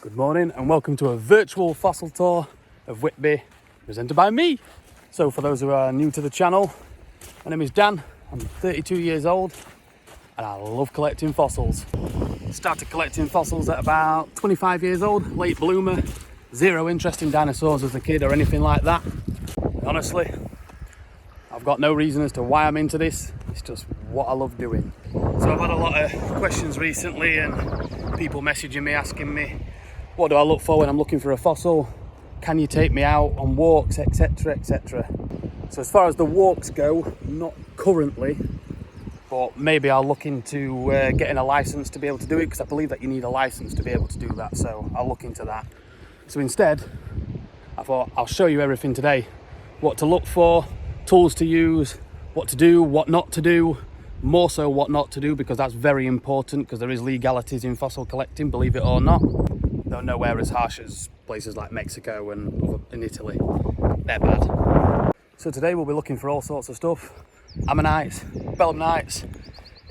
Good morning and welcome to a virtual fossil tour of Whitby, presented by me. So for those who are new to the channel, my name is Dan, I'm 32 years old and I love collecting fossils. Started collecting fossils at about 25 years old, late bloomer, zero interest in dinosaurs as a kid or anything like that. Honestly, I've got no reason as to why I'm into this, it's just what I love doing. So I've had a lot of questions recently and people messaging me asking me, what do I look for when I'm looking for a fossil? Can you take me out on walks, etc, etc. So as far as the walks go, not currently, but maybe I'll look into getting a license to be able to do it, because I believe that you need a license to be able to do that, so I'll look into that. So instead, I thought I'll show you everything today. What to look for, tools to use, what to do, what not to do, more so what not to do, because that's very important, because there is legalities in fossil collecting, believe it or not. Though nowhere as harsh as places like Mexico and in Italy. They're bad. So today we'll be looking for all sorts of stuff. Ammonites, belemnites,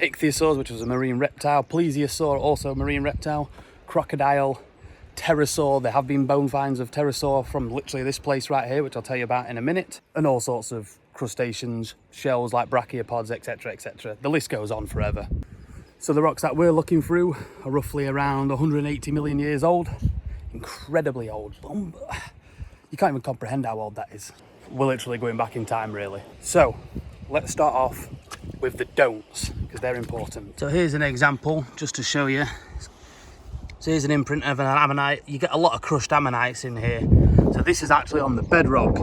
ichthyosaurs, which was a marine reptile, plesiosaur, also a marine reptile, crocodile, pterosaur. There have been bone finds of pterosaur from literally this place right here, which I'll tell you about in a minute, and all sorts of crustaceans, shells like brachiopods, etc, etc. The list goes on forever. So the rocks that we're looking through are roughly around 180 million years old. Incredibly old. You can't even comprehend how old that is. We're literally going back in time, really. So let's start off with the don'ts, because they're important. So here's an example, just to show you. So here's an imprint of an ammonite. You get a lot of crushed ammonites in here. So this is actually on the bedrock.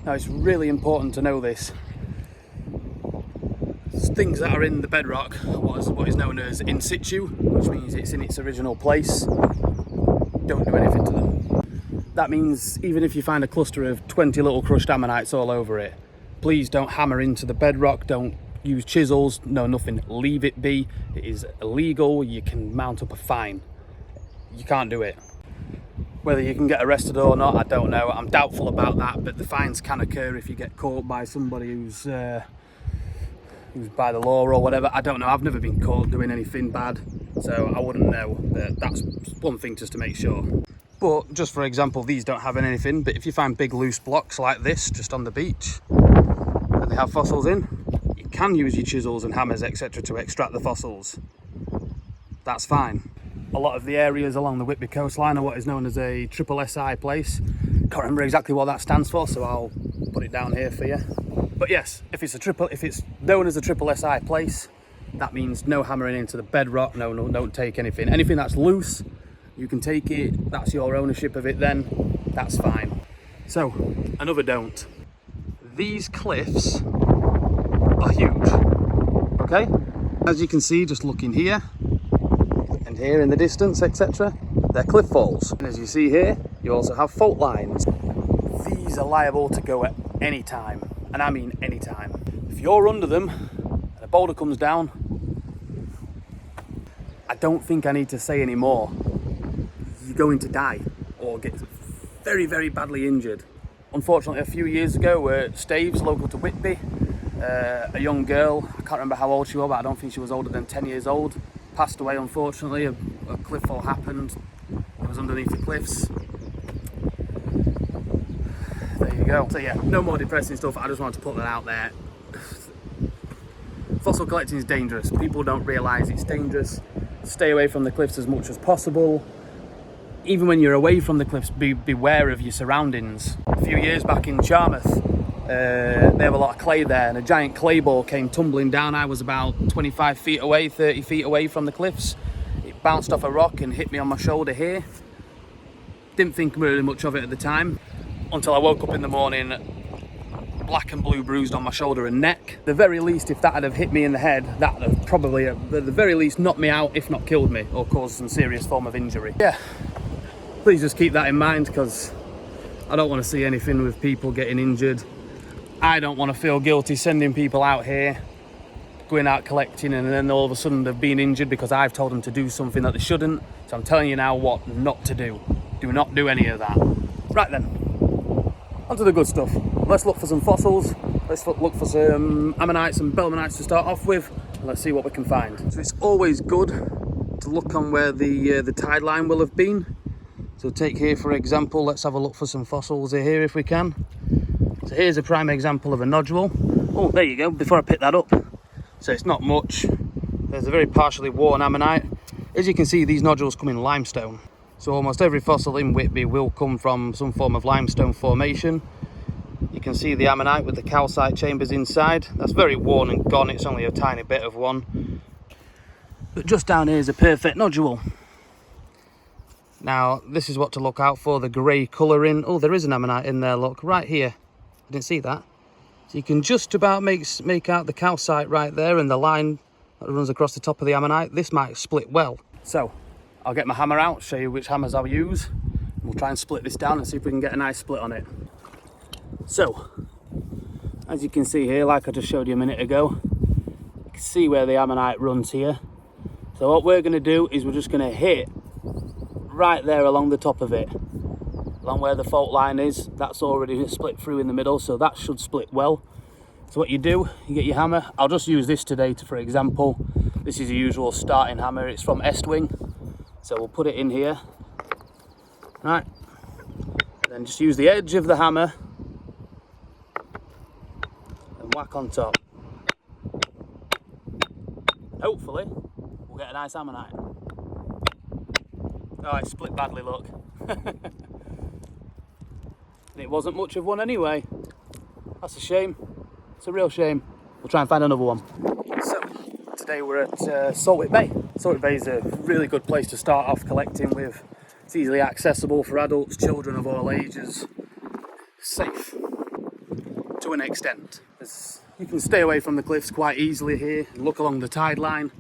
Now it's really important to know this. Things that are in the bedrock are what is known as in situ, which means it's in its original place. Don't do anything to them. That means even if you find a cluster of 20 little crushed ammonites all over it, please don't hammer into the bedrock, don't use chisels, no nothing, leave it be. It is illegal, you can mount up a fine. You can't do it. Whether you can get arrested or not, I don't know. I'm doubtful about that, but the fines can occur if you get caught by somebody who's by the law or whatever. I don't know, I've never been caught doing anything bad, so I wouldn't know. That's one thing just to make sure. But just for example, these don't have anything, but if you find big loose blocks like this just on the beach and they have fossils in, you can use your chisels and hammers, etc, to extract the fossils. That's fine. A lot of the areas along the Whitby coastline are what is known as a triple SI place. Can't remember exactly what that stands for, so I'll put it down here for you. But yes, if it's known as a triple SI place, that means no hammering into the bedrock, no, don't take anything. Anything that's loose, you can take it, that's your ownership of it then, that's fine. So, another don't. These cliffs are huge, okay? As you can see, just looking here, and here in the distance, etc, they're cliff falls. And as you see here, you also have fault lines. These are liable to go at any time. And I mean any time. If you're under them and a boulder comes down, I don't think I need to say any more. You're going to die or get very, very badly injured. Unfortunately, a few years ago, Staves, local to Whitby, a young girl, I can't remember how old she was, but I don't think she was older than 10 years old, passed away unfortunately. A cliff fall happened. It was underneath the cliffs. There you go. So yeah, no more depressing stuff. I just wanted to put that out there. Fossil collecting is dangerous. People don't realise it's dangerous. Stay away from the cliffs as much as possible. Even when you're away from the cliffs, beware of your surroundings. A few years back in Charmouth, they have a lot of clay there, and a giant clay ball came tumbling down. I was about 25 feet away, 30 feet away from the cliffs. It bounced off a rock and hit me on my shoulder here. Didn't think really much of it at the time, until I woke up in the morning black and blue bruised on my shoulder and neck. At the very least, if that had have hit me in the head, that would have probably at the very least knocked me out, if not killed me, or caused some serious form of injury. Yeah, please just keep that in mind, because I don't want to see anything with people getting injured. I don't want to feel guilty sending people out here, going out collecting, and then all of a sudden they've been injured because I've told them to do something that they shouldn't. So I'm telling you now what not to do. Do not do any of that. Right then, onto the good stuff. Let's look for some fossils. Let's look for some ammonites and belemnites to start off with, and let's see what we can find. So it's always good to look on where the tide line will have been. So take here for example, let's have a look for some fossils here if we can. So here's a prime example of a nodule. Oh, there you go, before I pick that up. So it's not much. There's a very partially worn ammonite. As you can see, these nodules come in limestone. So almost every fossil in Whitby will come from some form of limestone formation. You can see the ammonite with the calcite chambers inside. That's very worn and gone, it's only a tiny bit of one. But just down here is a perfect nodule. Now, this is what to look out for, the grey colouring. Oh, there is an ammonite in there, look, right here. I didn't see that. So you can just about make out the calcite right there and the line that runs across the top of the ammonite. This might split well. So, I'll get my hammer out, show you which hammers I'll use. We'll try and split this down and see if we can get a nice split on it. So, as you can see here, like I just showed you a minute ago, you can see where the ammonite runs here. So what we're going to do is we're just going to hit right there along the top of it, along where the fault line is. That's already split through in the middle, so that should split well. So what you do, you get your hammer. I'll just use this today for example. This is a usual starting hammer, it's from Estwing. So we'll put it in here, right, then just use the edge of the hammer and whack on top. Hopefully we'll get a nice ammonite. Oh, it split badly, look. It wasn't much of one anyway. That's a shame. It's a real shame. We'll try and find another one. So, today we're at Whitby Bay. Whitby Bay is a really good place to start off collecting with. It's easily accessible for adults, children of all ages. Safe to an extent. You can stay away from the cliffs quite easily here, look along the tide line.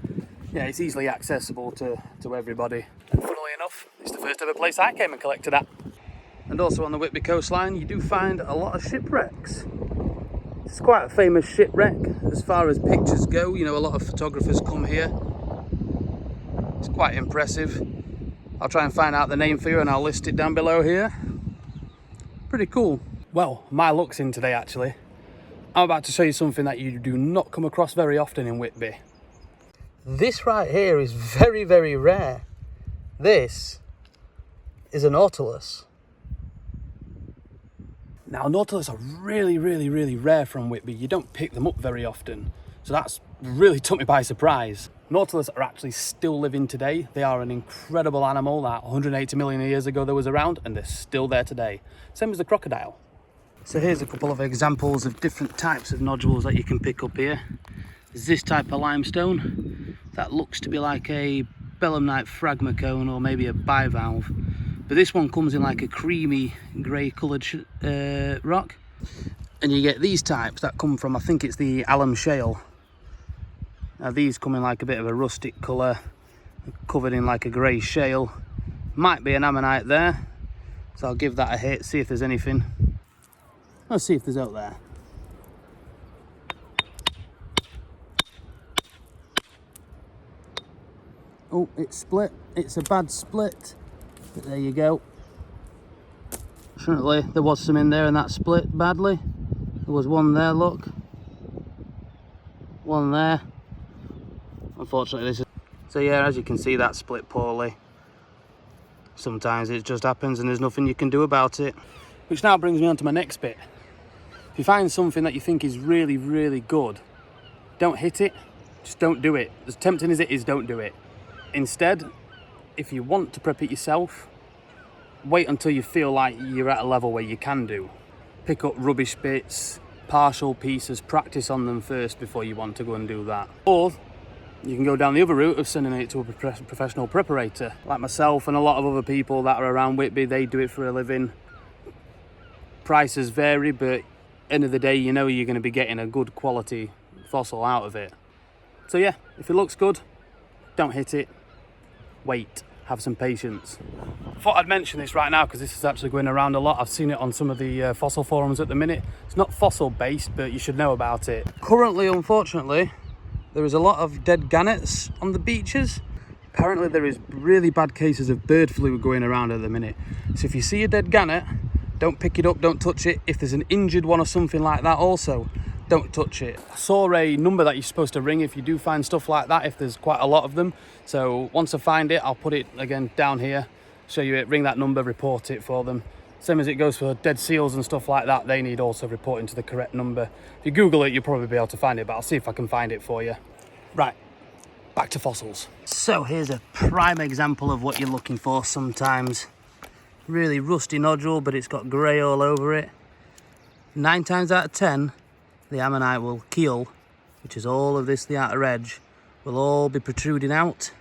Yeah, it's easily accessible to everybody. And funnily enough, it's the first ever place I came and collected at. And also on the Whitby coastline, you do find a lot of shipwrecks. It's quite a famous shipwreck as far as pictures go. You know, a lot of photographers come here. It's quite impressive. I'll try and find out the name for you and I'll list it down below here. Pretty cool. Well, my luck's in today actually. I'm about to show you something that you do not come across very often in Whitby. This right here is very, very rare. This is a nautilus. Now, nautilus are really, really, really rare from Whitby. You don't pick them up very often. So that's really took me by surprise. Nautilus are actually still living today. They are an incredible animal that 180 million years ago they was around and they're still there today. Same as the crocodile. So here's a couple of examples of different types of nodules that you can pick up here. There's this type of limestone that looks to be like a belemnite phragmocone or maybe a bivalve. But this one comes in like a creamy grey coloured rock. And you get these types that come from, I think it's the alum shale. Now these come in like a bit of a rustic colour, covered in like a grey shale. Might be an ammonite there. So I'll give that a hit, see if there's anything. Let's see if there's out there. Oh, it's split. It's a bad split. But there you go. Fortunately, there was some in there and that split badly. There was one there, look. One there. Unfortunately, this is... So yeah, as you can see, that split poorly. Sometimes it just happens and there's nothing you can do about it. Which now brings me on to my next bit. If you find something that you think is really, really good, don't hit it. Just don't do it. As tempting as it is, don't do it. Instead, if you want to prep it yourself, wait until you feel like you're at a level where you can do. Pick up rubbish bits, partial pieces, practice on them first before you want to go and do that. Or you can go down the other route of sending it to a professional preparator. Like myself and a lot of other people that are around Whitby, they do it for a living. Prices vary, but end of the day, you know you're going to be getting a good quality fossil out of it. So yeah, if it looks good, don't hit it. Wait, have some patience. I thought I'd mention this right now because this is actually going around a lot. I've seen it on some of the fossil forums at the minute. It's not fossil based, but you should know about it. Currently, unfortunately, there is a lot of dead gannets on the beaches. Apparently there is really bad cases of bird flu going around at the minute. So if you see a dead gannet, don't pick it up, don't touch it. If there's an injured one or something like that also, don't touch it. I saw a number that you're supposed to ring if you do find stuff like that, if there's quite a lot of them. So once I find it, I'll put it again down here, show you it, ring that number, report it for them. Same as it goes for dead seals and stuff like that, they need also reporting to the correct number. If you Google it, you'll probably be able to find it, but I'll see if I can find it for you. Right, back to fossils. So here's a prime example of what you're looking for sometimes. Really rusty nodule, but it's got grey all over it. 9 times out of 10, the ammonite will keel, which is all of this, the outer edge, will all be protruding out.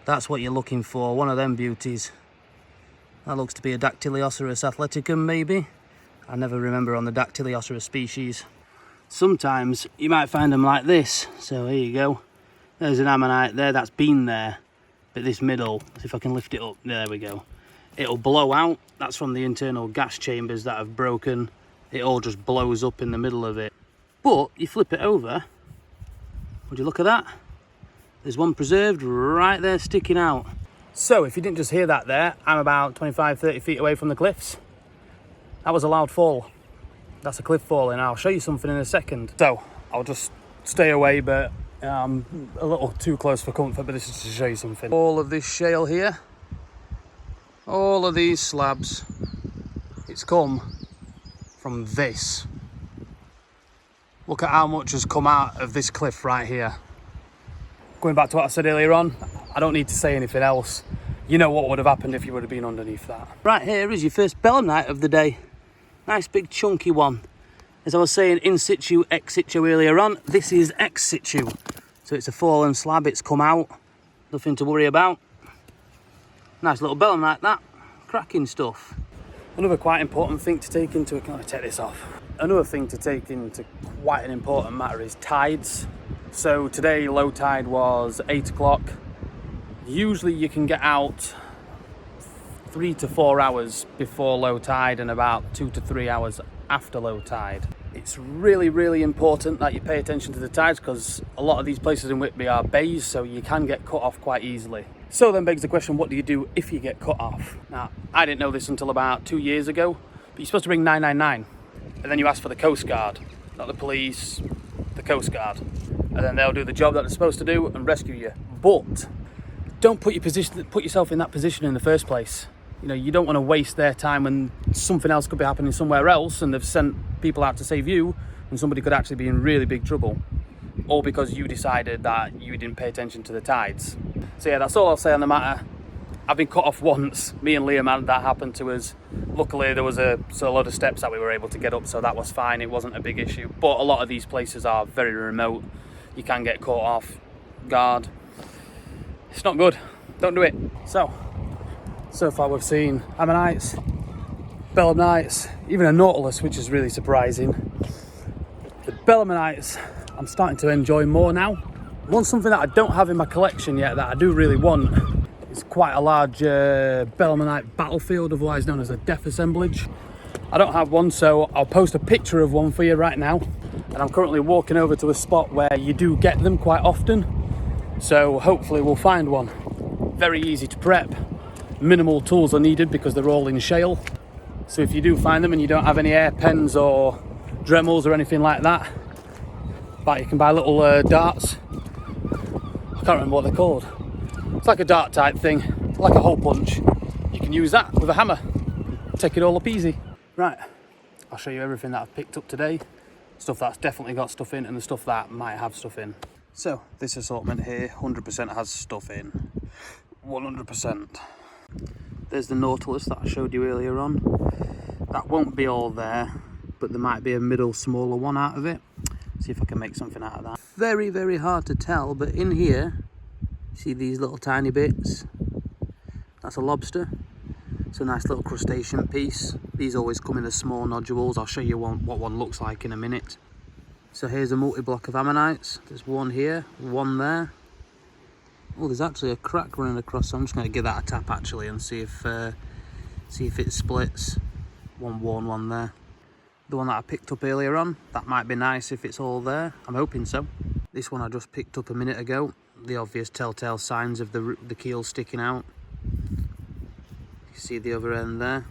That's what you're looking for, one of them beauties. That looks to be a Dactylioceras athleticum, maybe. I never remember on the Dactylioceras species. Sometimes you might find them like this. So here you go. There's an ammonite there that's been there. But this middle, see if I can lift it up. There we go. It'll blow out. That's from the internal gas chambers that have broken. It all just blows up in the middle of it. But you flip it over. Would you look at that? There's one preserved right there sticking out. So if you didn't just hear that there, I'm about 25-30 feet away from the cliffs. That was a loud fall. That's a cliff fall, and I'll show you something in a second. So I'll just stay away, but I'm a little too close for comfort, but this is to show you something. All of this shale here, all of these slabs, it's come from this. Look at how much has come out of this cliff right here. Going back to what I said earlier on, I don't need to say anything else. You know what would have happened if you would have been underneath that. Right here is your first belemnite of the day. Nice big chunky one. As I was saying, in situ, ex situ earlier on, this is ex situ. So it's a fallen slab, it's come out. Nothing to worry about. Nice little belemnite that. Cracking stuff. Another quite important thing to take into account, let me take this off. Another thing to take into quite an important matter is tides. So today low tide was 8 o'clock. Usually you can get out 3 to 4 hours before low tide and about 2 to 3 hours after low tide. It's really, really important that you pay attention to the tides because a lot of these places in Whitby are bays, so you can get cut off quite easily. So then begs the question, what do you do if you get cut off? Now, I didn't know this until about 2 years ago, but you're supposed to ring 999 and then you ask for the Coast Guard, not the police, the Coast Guard. And then they'll do the job that they're supposed to do and rescue you. But don't put yourself in that position in the first place. You know, you don't want to waste their time when something else could be happening somewhere else and they've sent people out to save you and somebody could actually be in really big trouble. All because you decided that you didn't pay attention to the tides. So yeah, that's all I'll say on the matter. I've been cut off once. Me and Liam had that happen to us. Luckily there was a lot of steps that we were able to get up, so that was fine. It wasn't a big issue. But a lot of these places are very remote. You can get caught off guard. It's not good. Don't do it. So far we've seen ammonites, belemnites, even a nautilus, which is really surprising. The belemnites I'm starting to enjoy more now. One something that I don't have in my collection yet that I do really want is quite a large belemnite battlefield, otherwise known as a death assemblage. I don't have one, so I'll post a picture of one for you right now. And I'm currently walking over to a spot where you do get them quite often. So hopefully we'll find one. Very easy to prep. Minimal tools are needed because they're all in shale. So if you do find them and you don't have any air pens or Dremels or anything like that, but you can buy little darts. I can't remember what they're called. It's like a dart type thing, like a hole punch. You can use that with a hammer. Take it all up easy. Right, I'll show you everything that I've picked up today. Stuff that's definitely got stuff in and the stuff that might have stuff in. So this assortment here 100% has stuff in. 100%. There's the nautilus that I showed you earlier on. That won't be all there, but there might be a middle smaller one out of it. See if I can make something out of that. Very, very hard to tell, but in here, see these little tiny bits? That's a lobster. It's a nice little crustacean piece. These always come in the small nodules. I'll show you what one looks like in a minute. So here's a multi-block of ammonites. There's one here, one there. Oh, there's actually a crack running across, so I'm just going to give that a tap actually and see if it splits. One worn one there. The one that I picked up earlier on, that might be nice if it's all there. I'm hoping so. This one I just picked up a minute ago. The obvious telltale signs of the keel sticking out. You see the other end there.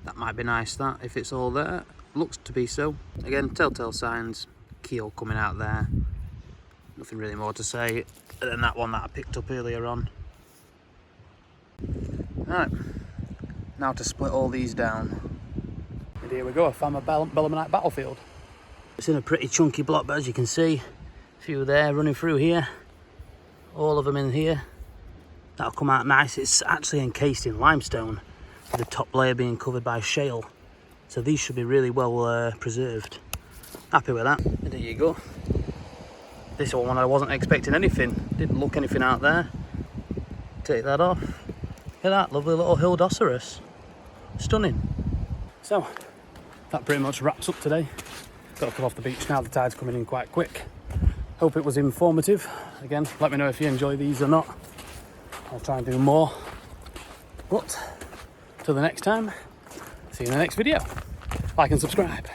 That might be nice, that, if it's all there. looks to be so. Again, telltale signs, keel coming out there. Nothing really more to say than that one that I picked up earlier on. Right, now to split all these down. And here we go, I found my belemnite battlefield. It's in a pretty chunky block, but as you can see, a few there running through here. All of them in here. That'll come out nice. It's actually encased in limestone, with the top layer being covered by shale. So these should be really well preserved. Happy with that. And there you go. This one I wasn't expecting anything. Didn't look anything out there. Take that off. Look at that lovely little Hildoceras. Stunning. So that pretty much wraps up today. Got to come off the beach now. The tide's coming in quite quick. Hope it was informative. Again, let me know if you enjoy these or not. I'll try and do more. But till the next time, see you in the next video. Like and subscribe.